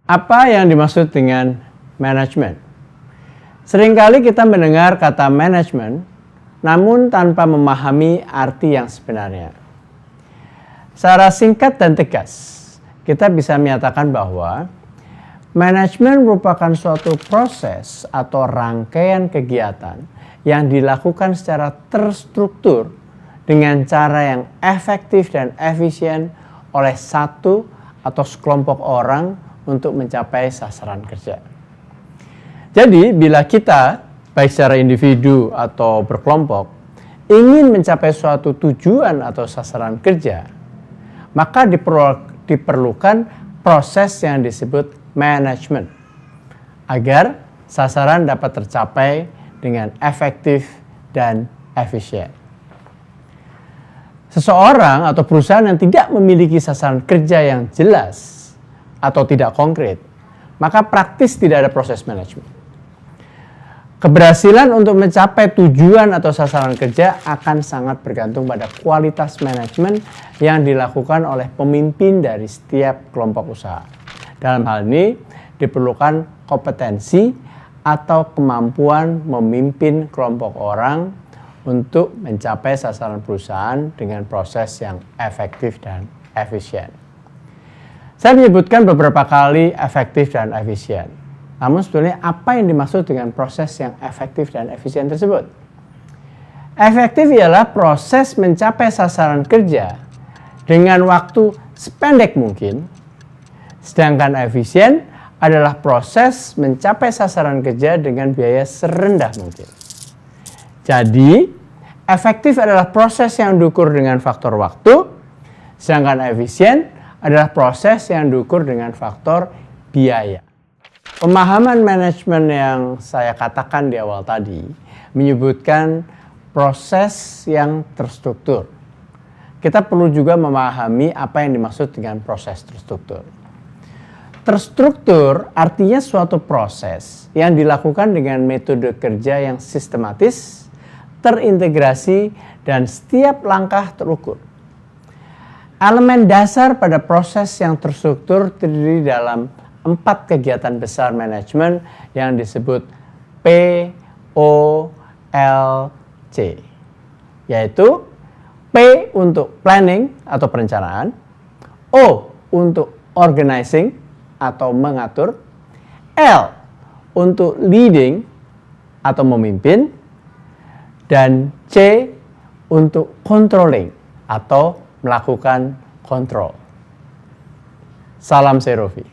Apa yang dimaksud dengan manajemen? Seringkali kita mendengar kata manajemen, namun tanpa memahami arti yang sebenarnya. Secara singkat dan tegas, kita bisa menyatakan bahwa manajemen merupakan suatu proses atau rangkaian kegiatan yang dilakukan secara terstruktur dengan cara yang efektif dan efisien oleh satu atau sekelompok orang untuk mencapai sasaran kerja. Jadi, bila kita, baik secara individu atau berkelompok, ingin mencapai suatu tujuan atau sasaran kerja, maka diperlukan proses yang disebut manajemen, agar sasaran dapat tercapai dengan efektif dan efisien. Seseorang atau perusahaan yang tidak memiliki sasaran kerja yang jelas atau tidak konkret, maka praktis tidak ada proses manajemen. Keberhasilan untuk mencapai tujuan atau sasaran kerja akan sangat bergantung pada kualitas manajemen yang dilakukan oleh pemimpin dari setiap kelompok usaha. Dalam hal ini diperlukan kompetensi atau kemampuan memimpin kelompok orang untuk mencapai sasaran perusahaan dengan proses yang efektif dan efisien. Saya menyebutkan beberapa kali efektif dan efisien. Namun sebetulnya apa yang dimaksud dengan proses yang efektif dan efisien tersebut? Efektif ialah proses mencapai sasaran kerja dengan waktu sependek mungkin, sedangkan efisien adalah proses mencapai sasaran kerja dengan biaya serendah mungkin. Jadi, efektif adalah proses yang diukur dengan faktor waktu, sedangkan efisien adalah proses yang diukur dengan faktor biaya. Pemahaman manajemen yang saya katakan di awal tadi menyebutkan proses yang terstruktur. Kita perlu juga memahami apa yang dimaksud dengan proses terstruktur. Terstruktur artinya suatu proses yang dilakukan dengan metode kerja yang sistematis, terintegrasi, dan setiap langkah terukur. Elemen dasar pada proses yang terstruktur terdiri dalam 4 kegiatan besar manajemen yang disebut POLC, yaitu P untuk planning atau perencanaan, O untuk organizing atau mengatur, L untuk leading atau memimpin, dan C untuk controlling atau melakukan kontrol. Salam Serovi.